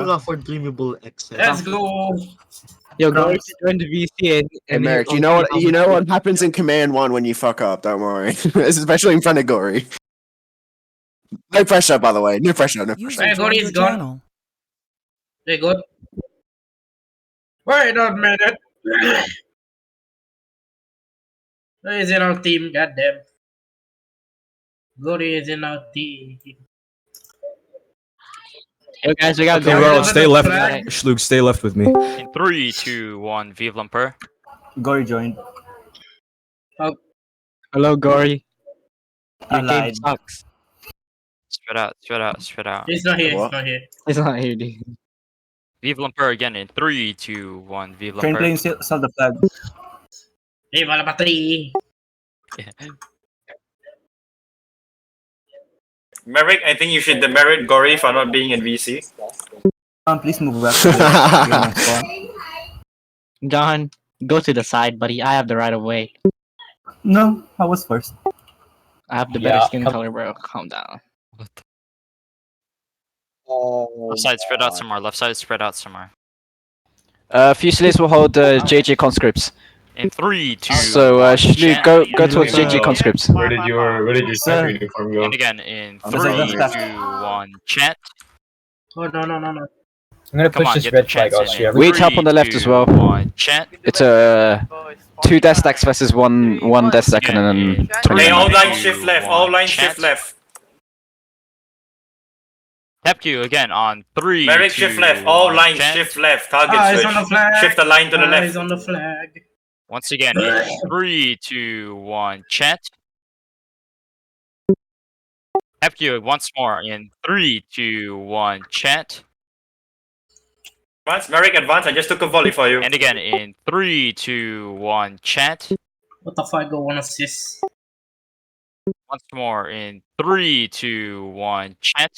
for dreamable access. Let's go. Yo, go join the VC And Merrick, you know what happens in Command 1 when you fuck up, don't worry. Especially in front of Gory. No pressure, by the way. No pressure, no pressure. Hey, Gory is gone. Hey, good. Wait a minute. Who is in our team? Goddamn. Gory is in our team. Yo, guys, we gotta Okay, go. bro, stay left. Flag. Schlug, stay left with me. In 3, 2, 1, Vive l'Empereur. Gory joined. Hello, Gory. Your game Allied. sucks. Spread out, spread out, spread out. He's not here. What? He's not here. It's not here, dude. Vive l'Empereur again in 3, 2, 1, Vive Train l'Empereur. plane sell the flag. Viva la patrie. Merrick, I think you should demerit Gory for not being in VC. Please move back. To the spawn. John, go to the side, buddy. I have the right of way. No, I was first. I have the better skin color, bro. Calm down. Left side, spread out some more. Left side, spread out some more. Fusiliers will hold JJ conscripts. In 3, 2, So, Schlug, go towards JJ conscripts. Where did your sniper uniform go? and again in 3, There's a 2, left back. 1, chat. Oh, no. I'm gonna Come push on, this get red the flag, chance in. Austria. We tap on the left as well. 1, chat. It's a 2 death stacks versus one death stack and then 20. Okay, all Three, lines two, shift left. All one, lines chat. shift left. Tap Q again on 3, Merrick 2, shift left. All 1, lines chat. shift left. Target He's on the switch. flag. Shift the line to the He's left. on the flag. Once again in 3, 2, 1, chat. Tap Q once more in 3, 2, 1, chat. Advance, Merrick, advance. I just took a volley for you. And again in 3, 2, 1, chat. What the fuck? Go 1 assist. Once more in 3, 2, 1, chat.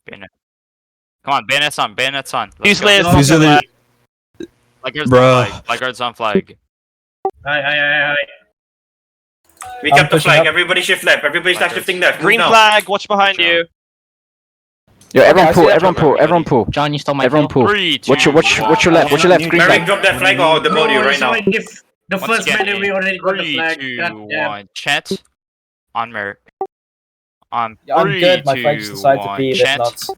Bayonet. Come on, bayonets on, bayonets on. Let's go. Fusiliers. Blackguards Bruh. on flag. Blackguards on flag. Aye. We I'm kept the pushing flag. up. Everybody shift left. Everybody start shifting left. Move Green now. flag, watch behind Good you. Yo, everyone I see pull, that everyone from pull, everybody. everyone pull. John, you stole my Everyone kill. pull. 3, 2, Watch your left, watch your left, green Merrick, flag. drop that flag or the body right now. The Once first again, minute we in already got the 3, flag. 2, Goddamn. 1, chat. On Merrick. On Yeah, I'm 3, good. My 2, flag just decided to 1, be a bit chat. nuts.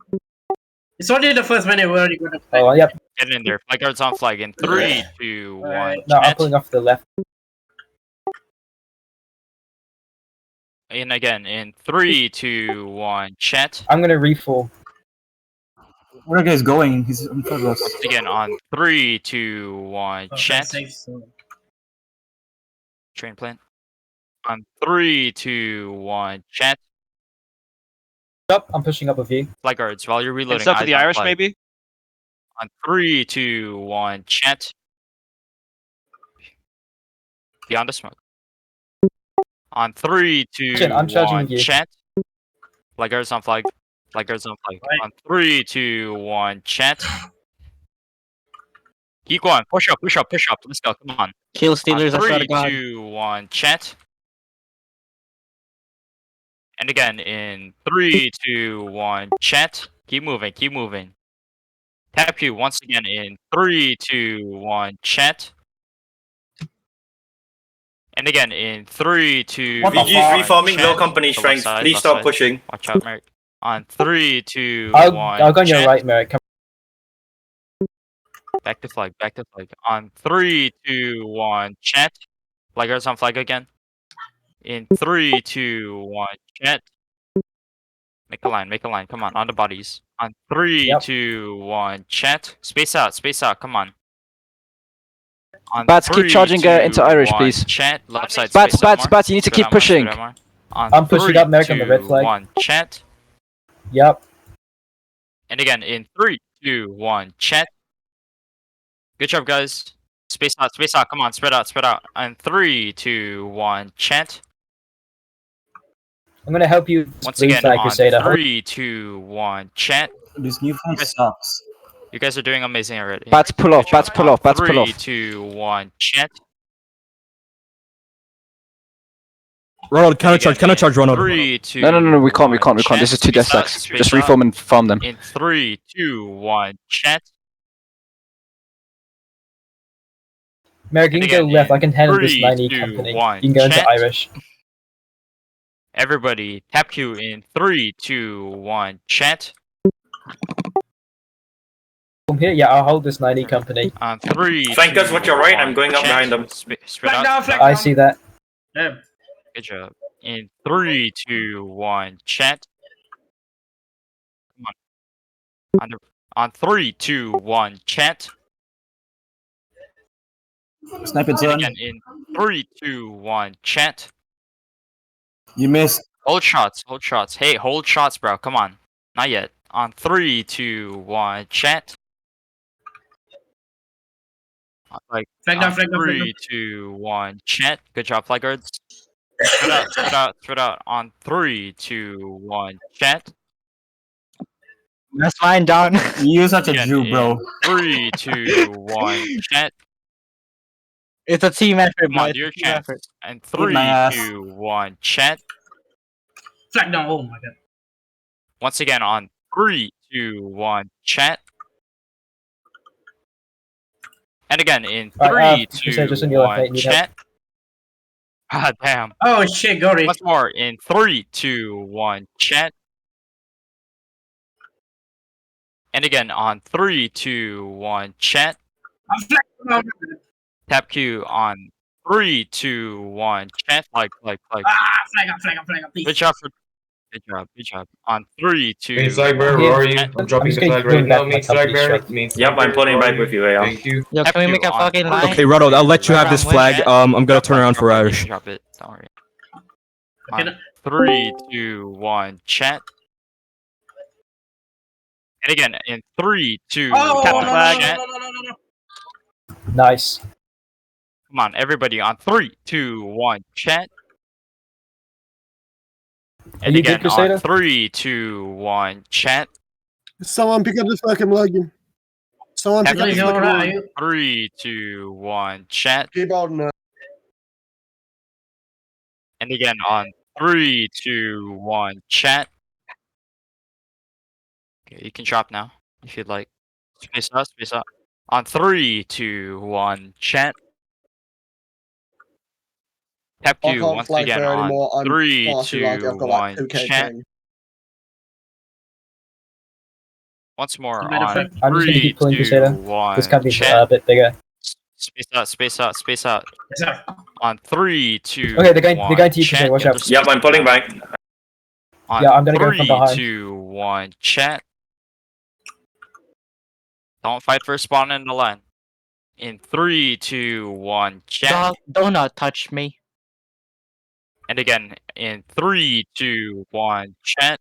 It's only the first minute we already got the flag. Oh, yep. Get in there. Blackguards on flag in 3, 2, 1, Alright. No, I'm chat. pulling off to the left. And again in 3, 2, 1, chat. I'm gonna refuel. Where are you guys going? He's in front of us. Once again on 3, 2, 1, Okay, chat. safe zone. Train plan. On 3, 2, 1, chat. Up, I'm pushing up with you. Blackguards while you're reloading. Heads up for eyes the on Irish, flag. maybe? On 3, 2, 1, chat. Beyond the smoke. On 3, 2, I'm charging 1, you. chat. Blackguards on flag. Blackguards on flag. Right. On 3, 2, 1, chat. Keep going. Push up, push up, push up. Let's go. Come on. Kill Steelers, I On swear 3, to God. 2, 1, chat. And again in 3, 2, 1, chat. Keep moving, keep moving. Tap you once again in 3, 2, 1, chat. And again in 3, 2, What the 1, VG's reforming chat. low company Left strength. side, Please left stop side. pushing. Watch out, Merrick. On 3, 2, I'll 1, go on your chat. right, Merrick. Come. Back to flag, back to flag. On 3, 2, 1, chat. Blackguards on flag again. In 3, 2, 1, chat. Make a line, come on, on the bodies. On 3, Yep. 2, 1, chat. Space out, come on. On Bats, keep 3, charging, 2, into Irish, 1, please. Chat, left side, Bats, space out bats, more. bats, you need to Spread keep out more, spread pushing. out more. On I'm pushing 3, up, Merrick, on the red 2, flag. 1, chat. Yep. And again, in 3, 2, 1, chat. Good job, guys. Space out, come on, spread out. On 3, 2, 1, chat. I'm gonna help you. Once green again, flag, on Crusader. 3, 2, 1, chat. This new phone Yes. sucks. You guys are doing amazing already. Bats pull off, Good job. bats pull On off, bats pull 3, off. 2, 1, chat. Ronald, countercharge, Ronald. 3, 2. No, we can't. 1, This is chat. 2 death Space out, stacks. space Just out. reform and farm them. In 3, 2, 1, chat. Merrick, you And can go again, left. in I can handle this 3, 90 2, company. 1, You can go into chat. Irish. Everybody, tap Q in 3, 2, 1, chat. From here, yeah, I'll hold this 90 company. On 3, Flankers, 2, watch your right, 1, I'm going up chat. behind them. Spread Flag out. down, flag I down. see that. Damn. Good job. In 3, 2, 1, chat. Come on. On 3, 2, 1, chat. Sniper And zone. again, in 3, 2, 1, chat. You missed. Hold shots, hold shots. Hey, hold shots, bro. Come on. Not yet. On 3, 2, 1, chat. Like, Flag down, on flag down, flag down. 3, 2, 1, chat. Good job, flag guards. Spread out, spread out, spread out. On 3, 2, 1, chat. That's fine, John. You're such a Again, Jew, bro. in 3, 2, 1, chat. It's a team effort, Come bro. on, It's do a your team chance. effort. And Eat my 3, ass. 2, 1, chat. Flag down. Oh my god. Once again, on 3, 2, 1, chat. And again, in Alright, 3, you said 2, just in your left, 1, mate, need help. chat. God damn. Oh shit, Gory. Once more, in 3, 2, 1, chat. And again, on 3, 2, 1, chat. I'm flag down. Tap Q on 3, 2, 1, chat. Like. Ah, flag up, please. Good job. Good job. On 3, 2, Hey, flag bearer, 1, where are you? chat. I'm dropping just the gonna flag right bring back now. my Meet flag company bearer. strength. Meet Yep, flag I'm bearer, pulling where back are you? with you, yeah. Thank you. Yo, Tap can we Q make a on fucking 3, line? Okay, Ronald, I'll let you have this Round one, flag. chat. I'm gonna Drop turn it, around drop for it, you Irish. can drop it. Don't worry. Okay, On 3, 2, 1, chat. And again, in 3, 2, Oh, 1, no, chat. no. Nice. Come on, everybody. On 3, 2, 1, chat. And you good, again, Crusader? on 3, 2, 1, chat. Someone pick up this fucking leg. Someone Tap pick up Is this it Q. alright? Are fucking you? 3, 2, 1, chat. keep holding it. And again, on 3, 2, 1, chat. Okay, you can drop now if you'd like. Space out, space out. On 3, 2, 1, chat. Tap I Q can't once flag again fair on anymore. I'm 3, far too lucky. 2, I've got like 1, 2k chat. ping. Once more I'm gonna on flag. I'm just gonna 3, keep pulling 2, Crusader. 1, This company's chat. a bit bigger. Space out, space out, space out. Yes, sir. On 3, 2, Okay, they're going to you, chat. Crusader. Watch Yeah, out. there's Yep, space I'm pulling now. back. On Yeah, I'm gonna go from 3, behind. 2, 1, chat. Don't fight for a spawn in the line. In 3, 2, 1, chat. Dog, do not touch me. And again, in 3, 2, 1, chat.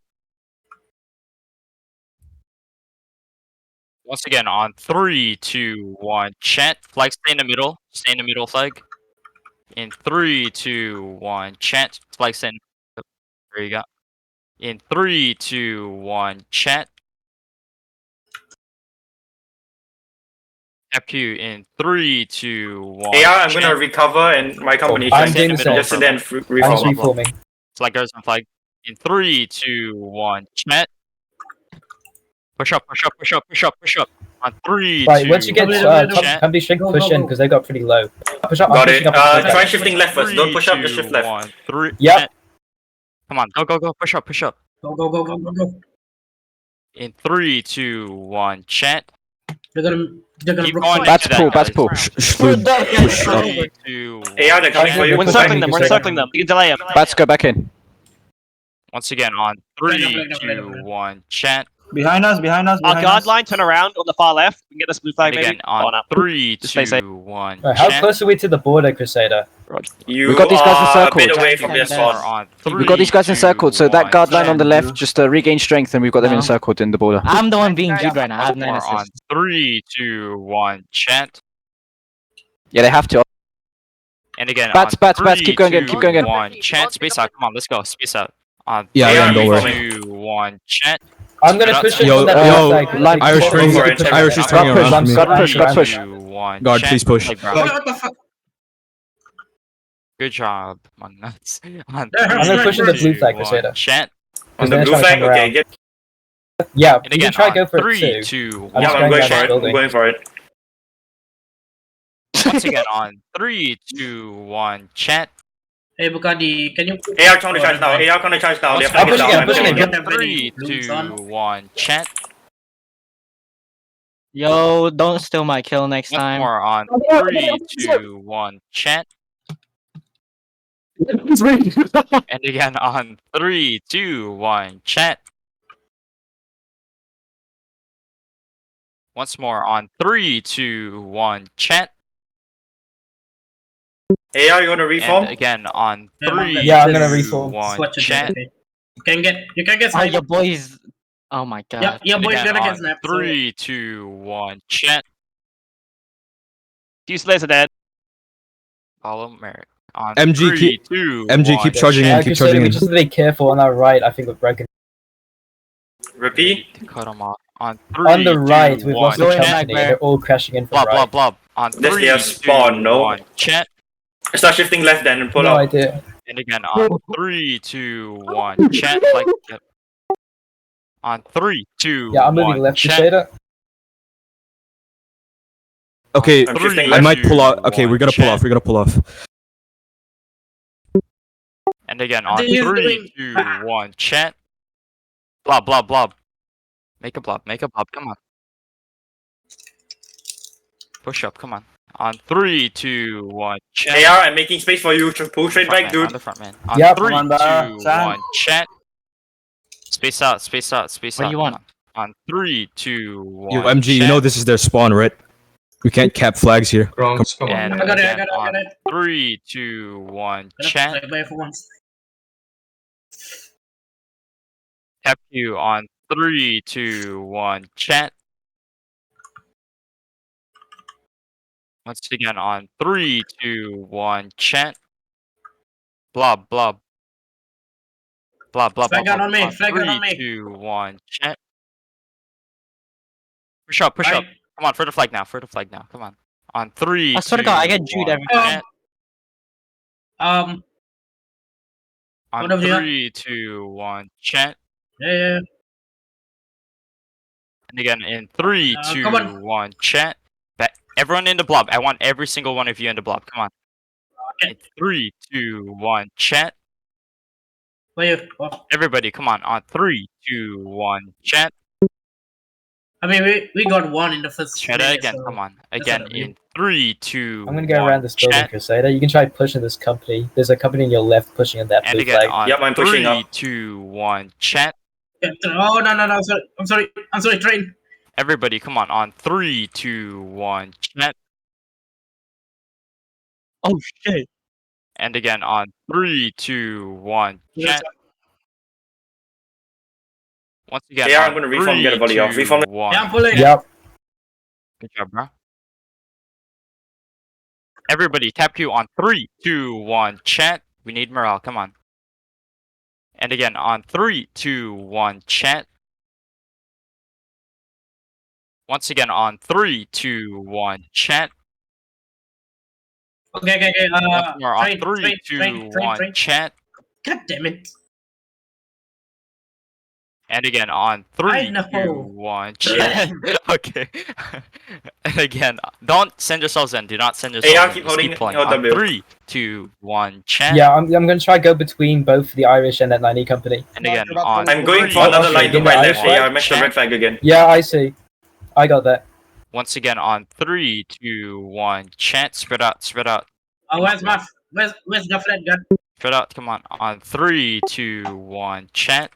Once again, on 3, 2, 1, chat. Flag stay in the middle. Stay in the middle, flag. In 3, 2, 1, chat. Flag stay in the middle. There you go. In 3, 2, 1, chat. FQ in 3, 2, 1. Yeah, I'm gonna chat. recover and my company I'm strength. doing the same. Just sit there and I'm reform. just reforming. Flag goes on flag. In 3, 2, 1, chat. Push up, push up, push up, push up, push up. On 3, Right, 2, once you get Wait, chat. company strength, Go, push go, in go. because they got pretty low. Push up. I'm Got pushing it. up. I'm pushing Try up. shifting left first. Don't push up, just shift left. 1, 3. Yep. Chat. Come on, go, push up, push up. Go. In 3, 2, 1, chat. They're gonna Keep broke going. side. Bats into that, pull, bats guys. pull. Dude, that guy's 3, 2, Yeah, they're coming for you. We're circling them, we're circling them. You can delay them. Bats go back in. Once again, on 3, Flag 2, up. 1, chat. Behind us, behind us, Our behind guard us. line, turn around on the far left. We can get this blue flag And maybe. again, on Oh, no. 3, Just stay safe. 2, 1, Right, how chat. close are we to the border, Crusader? You We got these guys are a encircled. bit away from their Ten Or spot. on We 3, got these guys 2, encircled, so that 1, guard line on the chat. left just regain strength, and we've got them No. encircled in the border. I'm the one being Jude right now. I have 9 Or on assists. 3, 2, 1, chat. Yeah, they have to. And again, Bats, on bats, 3, bats, keep going in, 2, keep going in. 1, chat. Space out. Come on, let's go. Space out. On Yeah, 3, yeah, don't worry. 2, 1, chat. I'm gonna push in Yo, from that yo, left side. line- Irish Push turning, in, push in. Irish is I'm turning push, around I'm for me. push, I'm 3, push. 2, 1, Guard, chat. please push. Like, bro. What the fuck? Good job, my nuts. On I'm gonna Right, push in the right, blue flag, one, Crusader. Chant. On the Crusader's blue trying to flag, come okay, around. get. Yeah, And you can again, try on go for 3, it too. 2, I'm Yeah, just I'm going going down for the it. I'm building. going for it. Once again, on 3, 2, 1, Chant. Hey, Bukadi, can you? AR counter charge now. AR counter charge now. Their Once flag is again, down. I'm pushing killing again. it. Don't have any 3, blooms on. 2, 1, Chant. Yo, don't steal my kill next Once time. more on 3, 2, 1, Chant. It's me. And again on 3, 2, 1, Chant. Once more on 3, 2, 1, Chant. AR, you gonna reform? And again on Yeah, 3, Yeah, I'm gonna 2, reform. 1, Swatch it. Chant. Okay. You can get Oh, sniped. your boys. Oh my god. Yeah, your And boy's again gonna get on snapped. 3, 2, 1, Chant. Few slays are dead. Follow Merrick. On MG, 3, keep- 2, MG, 1, keep charging in. Chant. Keep Crusader, charging we in. just have to be careful on our right. I think we're broken. Repeat. To cut them off. On 3, On the right, 2, we've 1, lost the Going company. back Chant. there. They're all crashing in from Blob, right. blob, blob. On That's 3, their 2, spawn, no? 1, Chant. Start shifting left then and pull No out. idea. And again on 3, 2, 1, Chant. Like that. On 3, 2, Yeah, I'm moving 1, left, Chant. Crusader. Okay, I'm shifting Three, I left. might pull out. Okay, one, we're gonna pull Chant. off. We're gonna pull off. And again What on are you 3, doing? 2, 1, Chant. Blob, blob, blob. Make a blob, make a blob. Come on. Push up, come on. On 3, 2, 1, Chant. AR, I'm making space for you. Pull straight back, On dude. the front, man. On Yep. 3, Come on, 2, Sam. 1, Chant. Space out, space out, space What out. do you come want? On 3, 2, 1. Yo, MG, you know this is their spawn, right? We can't cap flags here. Come- And I got it. I again got it. I on got it. 3, 2, 1, Gonna Chant. strike by for once. Tap you on 3, 2, 1, Chant. Once again on 3, 2, 1, Chant. Blob, blob. Blob, blob, Flag blob, out on me, blob. flag out on 3, me. 2, 1, Chant. Push up, push up. Right. Come on, for the flag now, for the flag now. Come on. On 3, I swear to 2, God, I get Jude 1, every Chant. Um. On What have you- 3, 2, 1, Chant. Yeah. And again in 3, come 2, on. 1, Chant. Everyone in the blob. I want every single one of you in the blob. Come on. Okay. In 3, 2, 1, Chant. Where you? Oh. Everybody, come on. On 3, 2, 1, Chant. I mean, we got one in the first. Try that minute, again. so- Come on. that's Again what I mean. in 3, 2, I'm gonna go 1, around this building, Chant. Crusader. You can try pushing this company. There's a company on your left pushing in that And blue again flag. on Yep, I'm pushing 3, up. 2, 1, Chant. Yeah, oh no! Sorry. I'm sorry. Train. Everybody, come on. On 3, 2, 1, Chant. Oh shit. And again on 3, 2, 1, Chant. Once again, Yeah, on I'm gonna reform, 3, get a volley off. 2, Reform. 1. Yeah, I'm pulling. Yep. Good job, bro. Everybody, tap Q on 3, 2, 1, Chant. We need morale. Come on. And again on 3, 2, 1, Chant. Once again on 3, 2, 1, Chant. Okay. Once more on Train, 3, 2, 1, Chant. God damn it. And again on 3, know. 2, 1, Chant. Okay. And again, don't send yourselves in. Do not send yourselves AR, in. keep Just holding pulling. your On W. 3, 2, 1, Chant. Yeah, I'm gonna try go between both the Irish and that 90 company. And again on I'm going 3, for another okay, line to give my me left. Irish AR, match the Chant. red flag again. Yeah, I see. I got that. Once again on 3, 2, 1, Chant. Spread out, spread out. Where's the flag gun? Spread out, come on 3, 2, 1, Chant.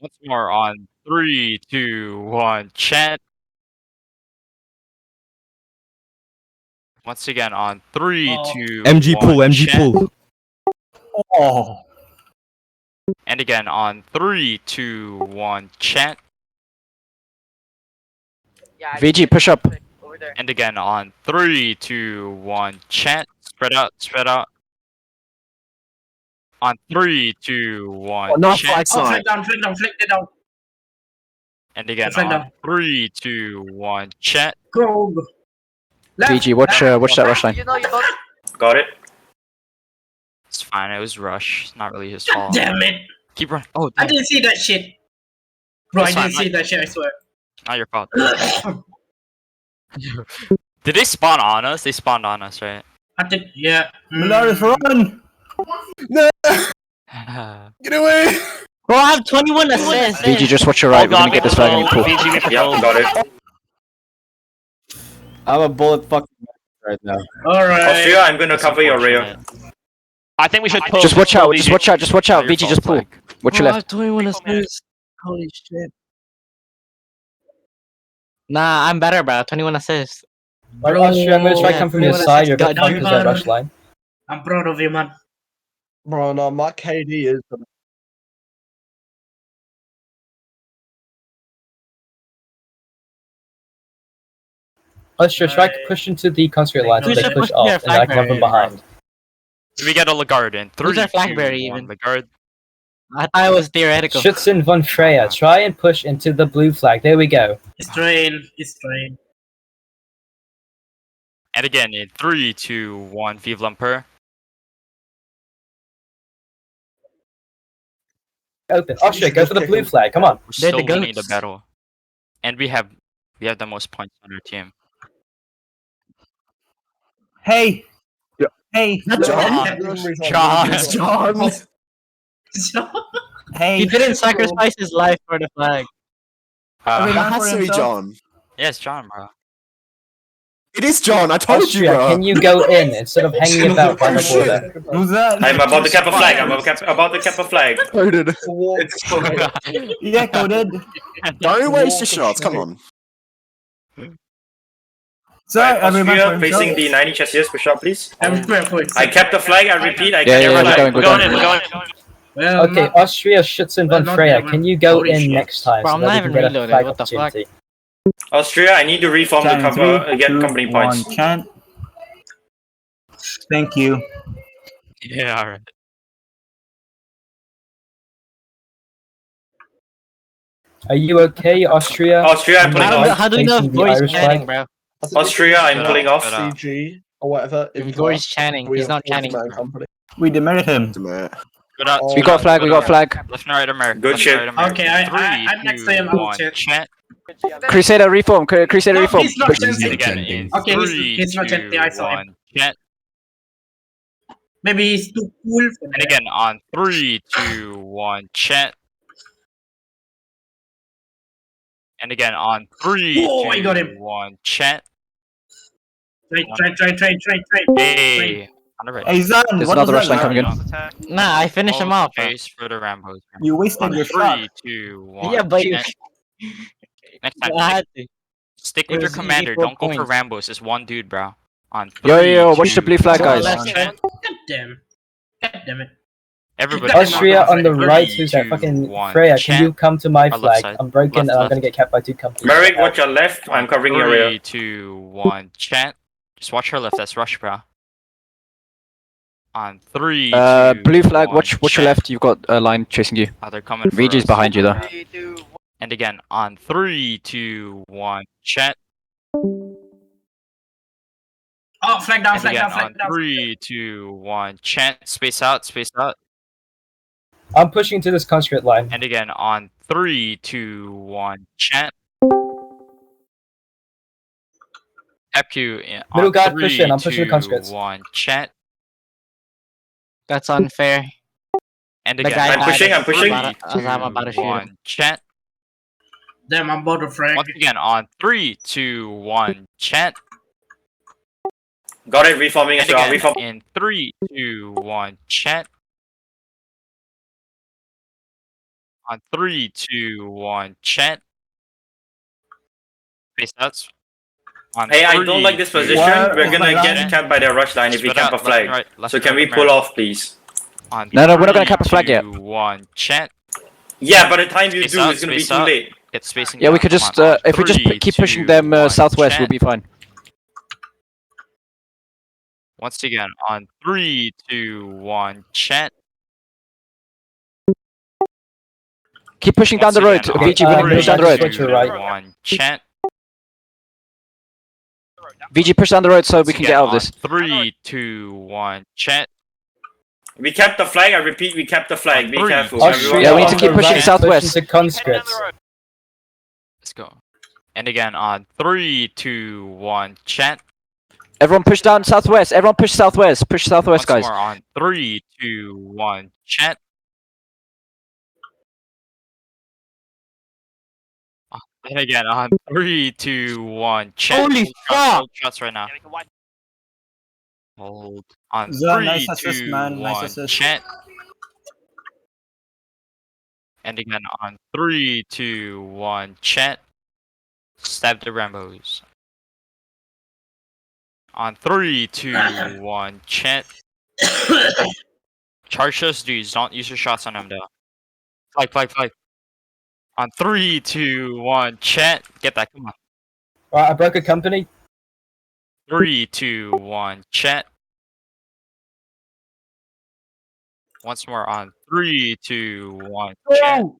Once more on 3, 2, 1, Chant. Once again on 3, Oh. 2, MG 1, pull, MG Chant. pull. Oh. And again on 3, 2, 1, Chant. VG, push up. And again on 3, 2, 1, Chant. Spread out, spread out. On 3, 2, 1, Oh, not Chant. flag Oh, side. flag down. And again Flag on down. 3, 2, 1, Chant. Go. Left. VG, watch that rush line. Got it. It's fine. It was rush. It's not really his God fault. damn it! Keep running. Oh, I damn. didn't see that shit. Bro, It's I fine, didn't see that shit. I swear. Not your fault. Did they spawn on us? They spawned on us, right? I think yeah. Malaris, run! No, get away! Bro, I have 21 assists. VG, just watch your right. We're gonna get this flag and pull. Yeah, got it. I'm a bullet fucking right now. Alright. Austria, I'm gonna That's cover your rear. unfortunate. I think we should pull. Just watch pull out. VG. Just watch out. Just watch out. Not your VG, just fault, pull. Watch your Bro, I left. have 21 assists. Holy shit. Nah, I'm better, bro. 21 assists. Right, Austria, I'm gonna try Yeah, come from your everyone side. has You're got gonna come to the rush line. I'm proud of you, man. Bro, no, my KD is. Austria, try push into the conscript line so We they should push push their off, and I come flag from barrier. behind. We get a Lagarde in. Who's 3, our flag 2, bearer 1. even? Lagarde. I thought it was theoretical. Schützen von Freya, try and push into the blue flag. There we go. It's train. It's train. And again in 3, 2, 1. Vive l'Empereur. Open. Austria, go for the blue flag. Come on. We're They're still the winning the goats. battle. And we have the most points on our team. Hey! Yeah. Hey! John. John. Hey! He didn't sacrifice his life for the flag. Every That man has for to be himself. John. Yes, John, bro. It is John. I told you, Austria, bro. can you go in instead of hanging about by the border? Who's that? I'm about to cap a flag. I'm about to cap a flag. Coded. Yeah, coded. Don't waste your shots. Come on. Sorry, every man for Austria facing himself. the 90 chassis. Push up, please. I'm careful. I kept the flag. I repeat. I Yeah, kept yeah, the we're flag. going, We're going in. We're going. Well, Okay, Austria, Schützen von not Freya, there, can man. you go Holy in shit. next time Bro, so I'm that not we even can get a reloaded. flag What the fuck? opportunity? Austria, I need to reform the Chant, cover. three, Get two, company one, points. chant. Thank you. Yeah, alright. Are you okay, Austria? Austria, I'm pulling off. How do we know if Facing the Gory's Irish chanting, flag? bro? Austria, I'm Shut pulling up, off. shut up. CG or whatever. If Gory's chanting, he's not chanting. Company. We demerit him. Good out. Oh, We got flag. We got flag. Left and right, America. Good Left shit. and right, America. Okay, Three, I'm next two, to him. I will one, check. chant. Crusader reform. Crusader No, reform. he's not And chanting. again in Okay, he's- 3, he's not 2, chanting, I saw him. 1, chant. Maybe he's too cool for And that. again on 3, 2, 1, chant. And again on 3, Oh, I got 2, him. 1, chant. Train. Hey, on the right. Hey, Zan, There's what another was rush that? line coming in. Nah, I finished him off. Bro. Face for the Rambos. You wasted On your shot. 3, 2, 1, Yeah, but you. chant. Next time, I had to. stick It with your was commander. 84 Don't go for points. Rambos. It's one dude, bro. On 3, Yo, watch the 2, blue flag, Oh, guys. left chant. God damn it. Everybody. Austria on the Three, right, who's that two, fucking one, Freya? chant. Can you come to my Our left flag? side. I'm broken Left, and I'm left. gonna get capped by 2 companies. Merrick, watch your left. I'm covering your rear. 3, 2, 1, chant. Just watch her left. That's rush, bro. On 3, 2, Blue flag. 1, Watch your chant. left. You've got a line chasing you. Oh, they're coming for VG's us. behind you though. And again, on 3, 2, 1, chant. Oh, flag down, And flag again, down, flag on down. 3, 2, 1, chant. Space out, space out. I'm pushing to this conscript line. And again, on 3, 2, 1, chant. FQ in, Middle on guard, 3, push in. I'm pushing the 2, conscripts. 1, chant. That's unfair. And The again, guy I'm had pushing, it. I'm pushing. I'm about to shoot him. 1, chant. Damn, I'm about to frag. Once again, on 3, 2, 1, chant. Got it. Reforming as And well. again, Reform. in 3, 2, 1, chant. On 3, 2, 1, chant. Face outs. On Hey, I 3, don't like this 2, position. What? We're gonna Line. get capped by the rush line if we Spread camp a out, left and flag. right, left So and can we right, pull America. off, please? On No, we're not gonna 3, cap a flag yet. 2, 1, chant. Yeah, by the time you Space do, out, it's gonna be space too out. late. Get spacing. Yeah, we down. could Come just on, on if we just 3, keep pushing 2, them 1, southwest, we'll chant. be fine. Once again, on 3, 2, 1, chant. Keep pushing down Once the road. again, on VG, we're gonna push down the 3, road. Switch your right. 2, 1, chant. VG, push down the road so we can get out of this. 3, 2, 1, chant. We kept the flag. I repeat, we kept the flag. Be Three, careful. two, Everyone. Yeah, we need to on keep the pushing right, southwest. push into conscripts. Let's go. And again on 3, 2, 1, chant. Everyone push down southwest. Everyone push southwest. Push southwest, Once guys. more on 3, 2, 1, chant. And again on 3, 2, 1, chant. Holy Hold shots, fuck! hold shots right now. Hold on Zan, 3, nice assist, 2, man. Nice 1, assist. chant. And again on 3, 2, 1, chant. Stab the Rambos. On 3, 2, 1, chant. Charge those dudes. Don't use your shots on them though. Flag. On 3, 2, 1, chant. Get that. Come on. Right, I broke a company. 3, 2, 1, chant. Once more on 3, 2, 1, chant.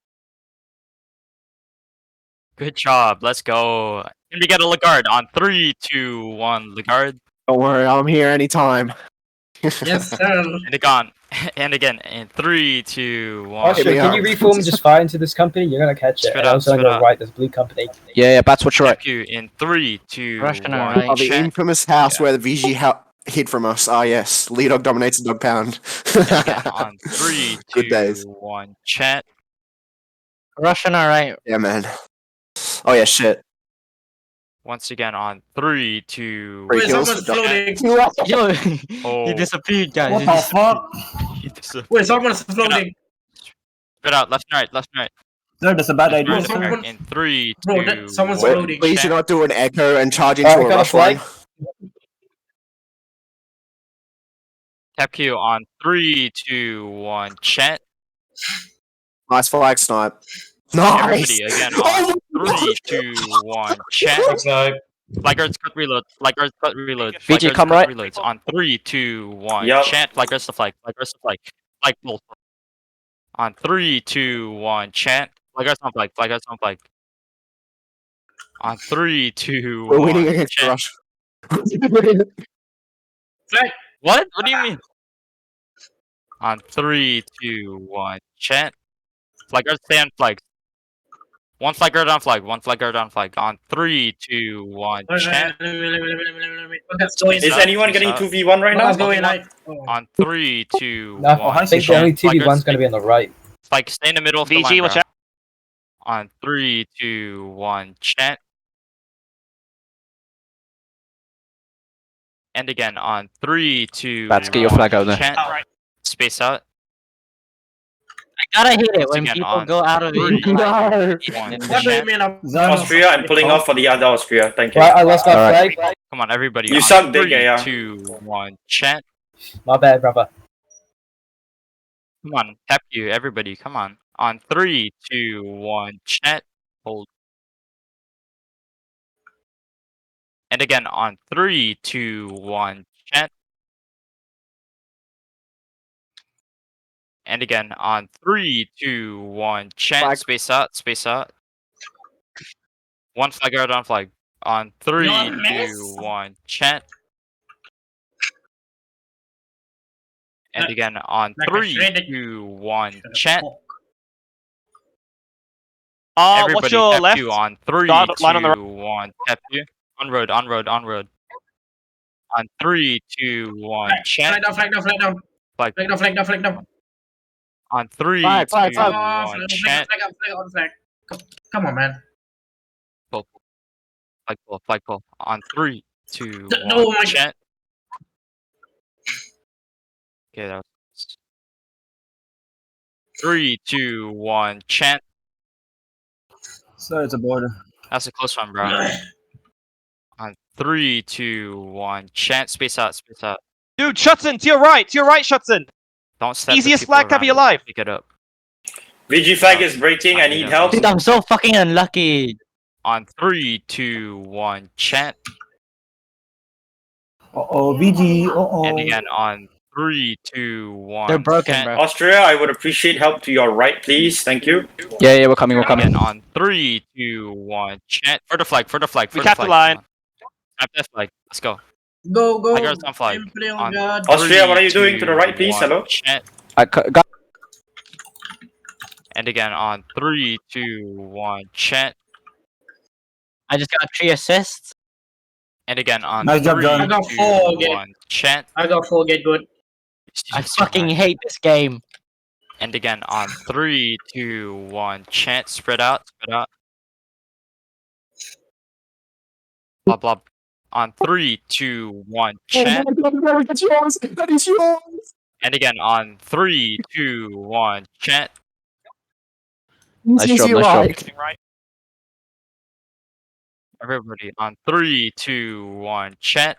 Good job. Let's go. Can we get a Lagarde on 3, 2, 1, Lagarde? Don't worry, I'm here anytime. Yes, sir. And again in 3, 2, 1. Austria, me can out. you reform and just fire into this company? You're gonna catch it. Spit And out, also on spit your out. right, there's blue company. Yeah, Bats, watch your right. Thank you in 3, 2, Russian 1, alright. Oh, the chant. infamous house where the VG hid from us. Ah, yes. Lee Dog dominates the dog pound. And again on 3, Good 2, days. 1, chant. Russian, alright. Yeah, man. Oh, yeah, shit. Once again on 3, 2, Three Wait, kills. someone's floating. Yo, Oh. he disappeared, guys. What He the disappeared. fuck? Wait, someone's floating. Spit out, left and right. Sir, that's a bad idea. Left and right. someone- In 3, 2, Bro, that- someone's 1, floating. Please do chant. not do an echo and charge into Alright, a got a rush flag. line. Tap Q on 3, 2, 1, chant. Nice flag snipe. Nice. Everybody again on 3, 2, 1, chant. Flaggers cut reload. Flaggers cut reload. VG, Flaggers come cut right. reloads on 3, 2, 1. Yup. Chant. Flaggers to flag. Flaggers to flag. Flag both. On 3, 2, 1. Chant. Flaggers on flag. Flaggers on flag. On 3, 2, We're 1. winning against chant. rush. Flag. What? What do you mean? On 3, 2, 1. Chant. Flaggers stay on flag. One flagger on flag. One flagger on flag. On 3, 2, 1. Chant. Let's go Is inside. anyone getting 2v1 right now? Let's go in. On 3, 2, No, 1. I think the chant. only 2v1's Flaggers gonna be on the right. Like, stay in the middle of the VG, line, watch bro. out. On 3, 2, 1, chant. And again, on 3, 2, Bats, get your 1, flag out there. chant. Space out. I gotta hate it Once when again, people on go out of 3, it. Like, 1, What do you chant. mean? Zan, Austria, I'm pulling off for the other Austria. Thank you. Right, I lost my Alright. flag. Come on, everybody. You on suck dick, 3, yeah. 2, 1, chant. My bad, brother. Come on, tap you, everybody. Come on. On 3, 2, 1, chant. Hold. And again, on 3, 2, 1, chant. And again, on 3, 2, 1, chant. Flag. Space out, space out. One flag out on flag. On 3, Your 2, miss. 1, chant. And Like- again, on like a 3, shredded- 2, 1, chant. What's Everybody, your tap left? you on 3, Dot line on the 2, 1, tap you. On road, on road, on road. On 3, 2, 1, Flag chant. down, flag down, flag down. Flag. Flag down, flag down, flag down. On 3, Flag, 2, flag, flag. 1, chant. Flag up, flag on flag. Come on, man. Flag pull, flag pull. On 3, 2, No, 1, my- chant. Okay, that was 3, 2, 1, chant. sir, it's a border. That's a close one, bro. On 3, 2, 1, chant. Space out, space out. Dude, Shutson, to your right, Shutson. Don't step the Easiest people flag to be around. alive. Pick it up. VG flag is breaking. I need help. dude, I'm so fucking unlucky. On 3, 2, 1, chant. Uh-oh, VG, uh-oh. And again, on 3, 2, 1. They're broken, chant. bro. Austria, I would appreciate help to your right, please. Thank you. Yeah, we're coming, we're coming. Again, on 3, 2, 1, chant. For the flag, for the flag, for We the capped the flag. line. Come Tap that flag. Let's go. Go, go. Tigers on flag. I'm playing On on God. Austria, what are you 3, doing? To the 2, right, please. 1, Hello? Chant. And again on 3, 2, 1, chant. I just got 3 assists. And again on Nice job, 3, John. I got 2, 4 again. 1, chant. I got 4, get good. I fucking hate this game. And again on 3, 2, 1, chant. Spread out. Spread out. Blah blah. On 3, 2, 1, chant. That's yours. That is yours. And again on 3, 2, 1, chant. Nice Easy as job, you nice job. like. Right. Everybody on 3, 2, 1, chant.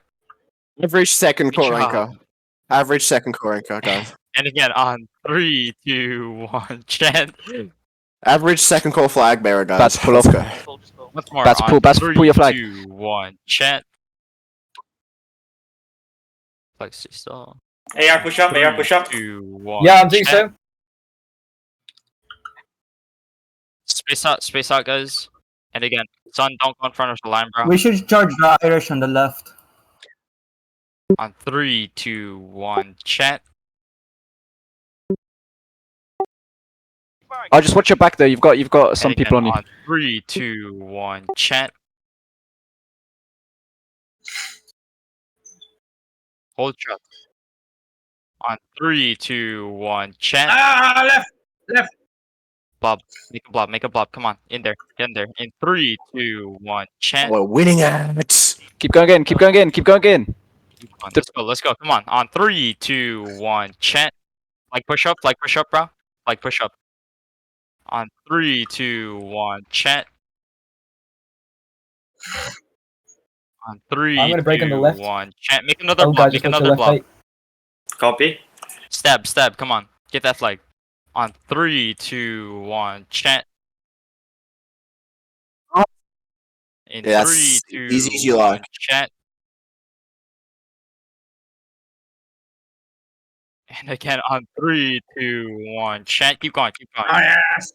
Average second Good core job. anchor. Average second core anchor, guys. And again on 3, 2, 1, chant. Average second core flag bearer, guys. Bats, pull Let's up. go. Once more Bats, on pull- Bats, 3, pull your flag. 2, 1, chant. Flag stay still. AR push up, AR push up. 2, 1. Yeah, I'm doing chant. so. Space out, guys. And again, Sun, don't go in front of the line, bro. We should charge the Irish on the left. On 3, 2, 1, chant. Oh, just watch your back there. You've got And some again, people on you. on 3, 2, 1, chant. Hold trust. On 3, 2, 1, chant. Ah, left. Blob. Make a blob. Come on. In there. Get in there. In 3, 2, 1, chant. We're winning it. Keep going in. Keep going in. Keep going in. Come on, let's go. Come on. On 3, 2, 1, chant. Like push up, bro. Like push up. On 3, 2, 1, chant. On 3, I'm gonna break on the 2, left. 1, chant. Make another Oh blob. god, Make just went to another left blob. right. Copy. Stab. Come on. Get that flag. On 3, 2, 1, chant. In Yeah, 3, that's 2, easy as you 1, like. chant. And again on 3, 2, 1, chant. Keep going. Ah, yes.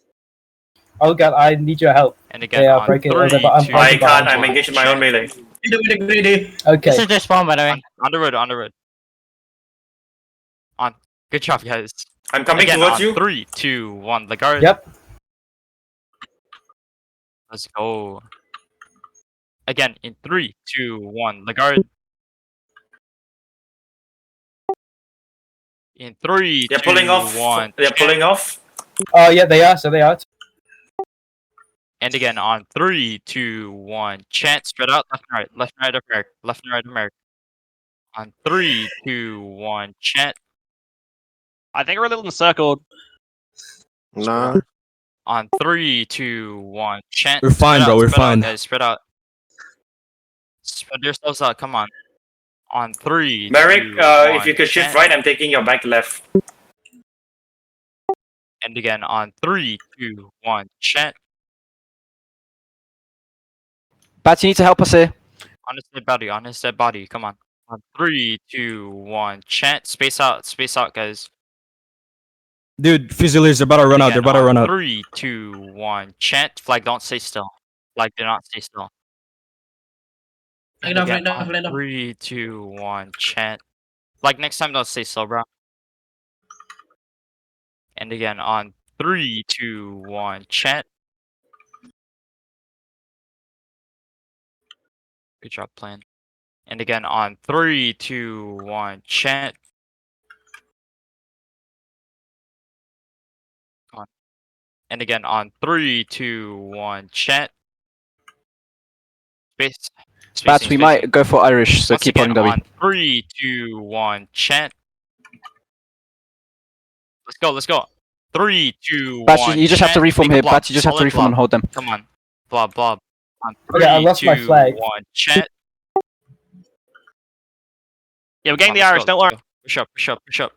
Oh god, I need your help. And again Yeah, on break it. 3, I'm 2, I breaking can't, 1, I'm engaged in my own melee. Greedy, greedy. Okay. This is their spawn, by the way. On the road. On. Good job, guys. I'm coming Again, towards on you. 3, 2, 1, the guard. Yep. Let's go. Again, in 3, 2, 1, the guard. In 3, They're 2, pulling off. 1, They're chant. pulling off. Oh yeah, they are. So they are. And again, on 3, 2, 1, chant. Spread out, left and right of Merc. Left and right of Merc. On 3, 2, 1, chant. I think we're a little encircled. No. On 3, 2, 1, chant. We're fine, Spread bro. out, We're spread out, fine. guys, spread out. Spread yourselves out. Come on. On 3, Merrick, 2, if 1, you could shift chant. right, I'm taking your back left. And again, on 3, 2, 1, chant. Bats, you need to help us here. On his dead body. Come on. On 3, 2, 1, chant. Space out, guys. Dude, Fusiliers, they're about to run out. They're about to run out. 3, 2, 1, chant. Flag, don't stay still. Flag, do not stay still. Flag And down, again, flag down, on flag down. 3, 2, 1, chant. Like next time, don't stay still, bro. And again, on 3, 2, 1, chant. Good job, plan. And again, on 3, 2, 1, chant. Come on. And again, on 3, 2, 1, chant. Space. Bats, Spacing, we spacing. might go for Irish, so Once keep again, holding W. on 3, 2, 1, chant. Let's go. 3, 2, Bats, 1, you just have to chant. reform Make a here. blob. Bats, you just have to Solid reform and blob. hold them. Come on. Blob. On 3, Okay, I lost 2, my flag. 1, chant. Yeah, we're getting the Let's Irish, go, don't worry. let's go. Push up.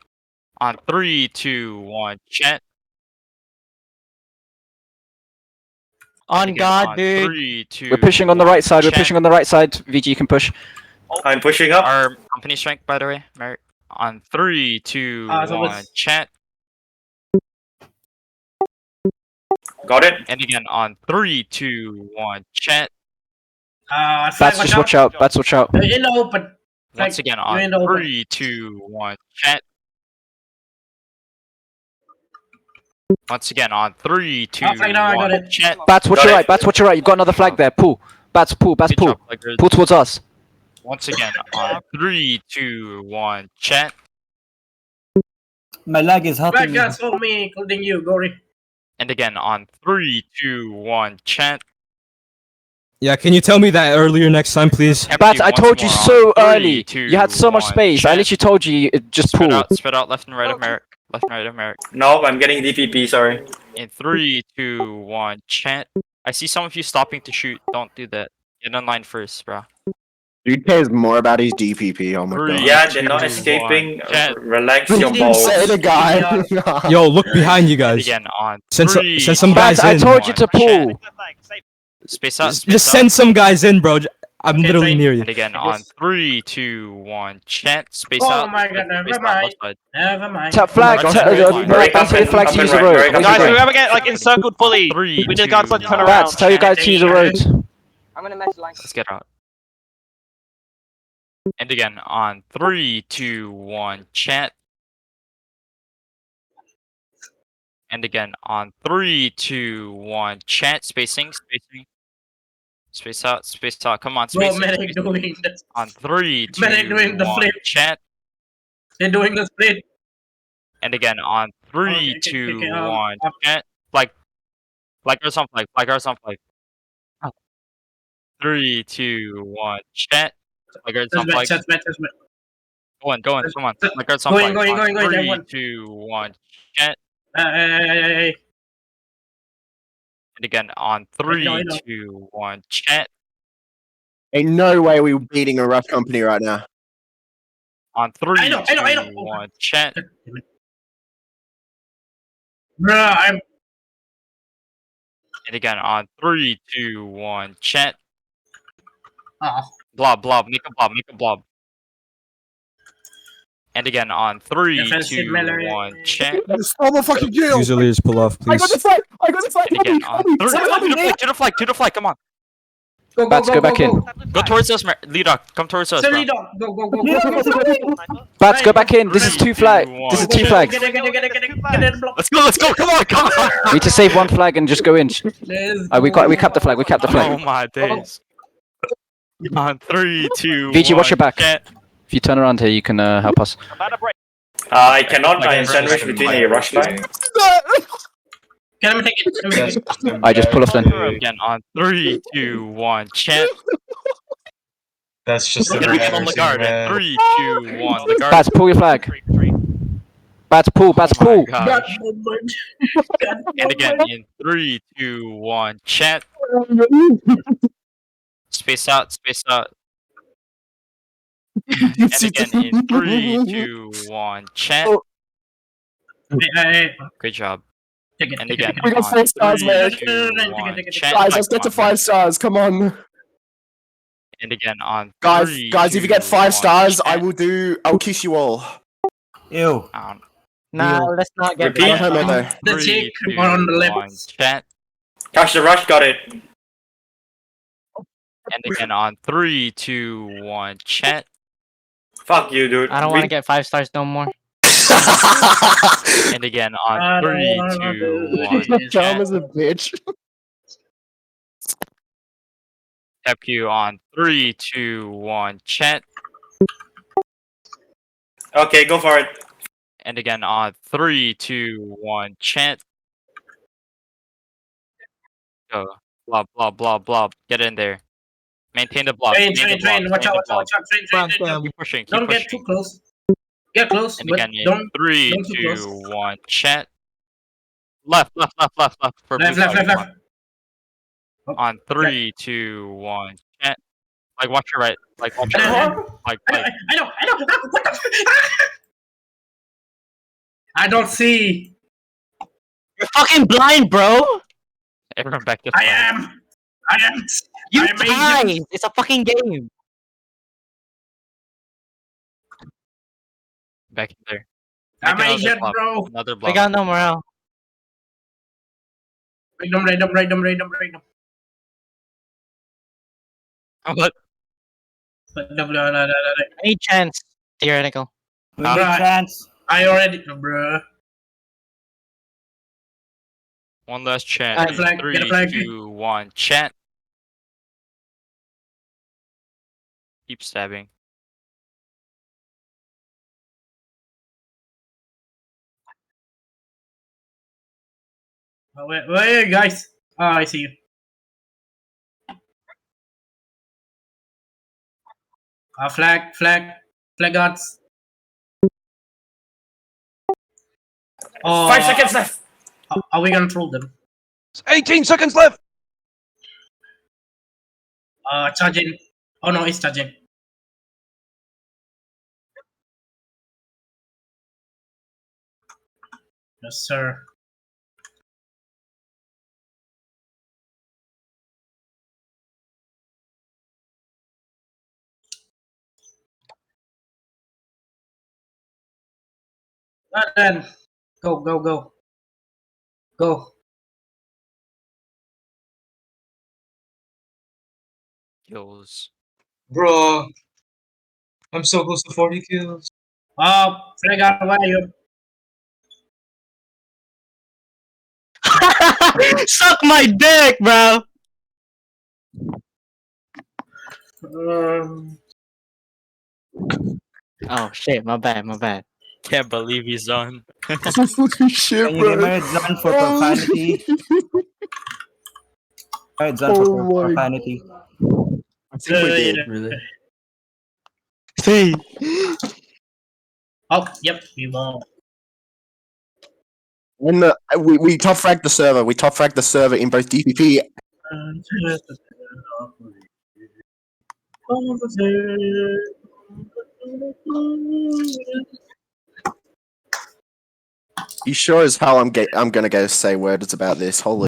On 3, 2, 1, chant. On Again, God, on dude. 3, 2, We're pushing on the 1, right side. We're chant. pushing on the right side. VG can push. I'm pushing up. Our company strength, by the way, Merrick. On 3, 2, So 1, it's- chant. Got it. And again, on 3, 2, 1, chant. Flag, Bats, just watch out. Bats, watch out. You know, but Once again on you know, 3, 2, 1, chat. Once again on 3, 2, flag now, I got 1, it. chat. Bats, watch Got your it. right. Bats, watch your right. You've got another flag there. Pull. Bats, pull. Bats, Good pull. job, Flaggers. Pull towards us. Once again on 3, 2, 1, chat. My leg is hurting flag me. guys hold me, including you, Gory. And again on 3, 2, 1, chat. Yeah, can you tell me that earlier next time, please? Bats, I once told you more on so 3, early. 2, You had so much 1, space. I chat. literally told you just Spread pull. out left and right of Merrick. Left and right of Merrick. No, I'm getting DPP, sorry. In 3, 2, 1, chat. I see some of you stopping to shoot. Don't do that. Get in line first, bro. Dude cares more about his DPP. Oh my 3, god. Yeah, they're not 2, escaping. 1, chat. Relax You your didn't balls. say the guy. Yo, look behind you And guys. again on Send some- 3, send some 2, guys Bats, I in. told you to 1, chat. pull. Space out. Just Space out. send some guys in, bro. I'm Okay, literally train. near you. And again on 3, 2, 1, chat. Space Oh out. my god, Space never out, mind. left side. Never mind. Tap flag. Josh, Merrick, Bats, tell your flag up to and use the right, road. Merrick, Where's up he Guys, and going? whoever get like encircled fully, 3, we 2, just gotta like turn 1, around. Bats, tell your guys to use the road. I'm gonna message line. Let's get out. And again on 3, 2, 1, chat. And again on 3, 2, 1, chat. Spacing. Space out. Come on, Bro, spacing. medic doing this. On 3, 2, Medic doing the 1, flip. chat. They're doing the split. And again on 3, Okay, 2, okay, 1, up. chat. Like or something. 3, 2, 1, chat. Like or That's something. bad, that's bad, that's bad. Go on. Come on. Like or Going, something. going, 3, everyone. 2, 1, chat. Hey. And again on I 3, know. 2, 1, chat. Ain't no way we're beating a rough company right now. On 3, I know. 2, 1, chat. Bruh, I'm. And again on 3, 2, 1, chat. Oh. Blob. Make a blob. And again on 3, Defensive 2, melee. 1, chat. Oh my fucking kill! Fusiliers pull off, I got the please. flag! I got the flag! And again on 3, to the flag. Come on. Go, Bats, go back in. Go towards us, Lida. Come towards us, bro. Go. Bats, go back in. This is two flags. This is two flags. Get it, block. Let's go. Come on. We need to save one flag and just go in. We capped the flag. We capped the Oh flag. my days. On 3, 2, VG, watch your 1, back. chat. If you turn around here, you can help us. I cannot sandwich between a rush line. Can I take it? I just pull off then. Again on 3, 2, 1, chat. That's just Get on the guard. 3, 2, 1, the guard. Bats, pull your flag. Bats, pull. Bats, Oh my pull. gosh. And again in 3, 2, 1, chat. Space out. And again in 3, 2, 1, chat. Hey. Good job. Take it. And again We got on 4 stars, 3, man. 2, 1, chat. Guys, let's get to Come on. 5 stars. Come on. And again on Guys, 3, if you get 2, 5 1, stars, I chat. will kiss you all. Ew. Nah, let's not get Repeat. Don't hurt me though. The 3, chick 2, on the 1, left. chat. Catch the rush, got it. And again on 3, 2, 1, chat. Fuck you, dude. I don't want to get 5 stars no more. And again on 3, 2, 1, chat. Drama's a bitch. Tap Q on 3, 2, 1, chat. Okay, go for it. And again on 3, 2, 1, chat. Go. Blob. Get in there. Maintain the blob. Train. maintain the blob, Watch maintain out. the blob. Train. Keep pushing. Don't get too close. Get close, And but again in don't. 3, don't too 2, close. 1, chat. Left. For blue flag, come Left. on. On 3, 2, 1, chat. Like watch your right. Like watch your right. Like. I know. What the? I don't see. You're fucking blind, bro. Everyone back to I flag. am. You I'm died. agent. It's a fucking game. Back in there. I'm Make another agent, blob. bro. Another We blob. got no morale. Raid them. What? Any chance, theoretical. We need chance. I already, bruh. One last chant. Get a In flag, get a 3, flag. 2, 1, chant. Keep stabbing. Oh, where are you guys? Oh, I see you. Flag guards. Oh, 5 seconds left. Are we gonna troll them? 18 seconds left. Charging. Oh no, it's charging. Yes, sir. Then go. Kills. Bro, I'm so close to 40 kills. Flag guard, where are you? Suck my dick, bro. Oh shit, my bad. Can't believe he's on. Holy shit, Can you give bro. me a John for profanity? Alright, John Oh for my- profanity. I think we did. Really? See. Oh, yep, we won. When we top fragged the server, in both DPP. You sure as hell I'm gonna go say words about this. Holy.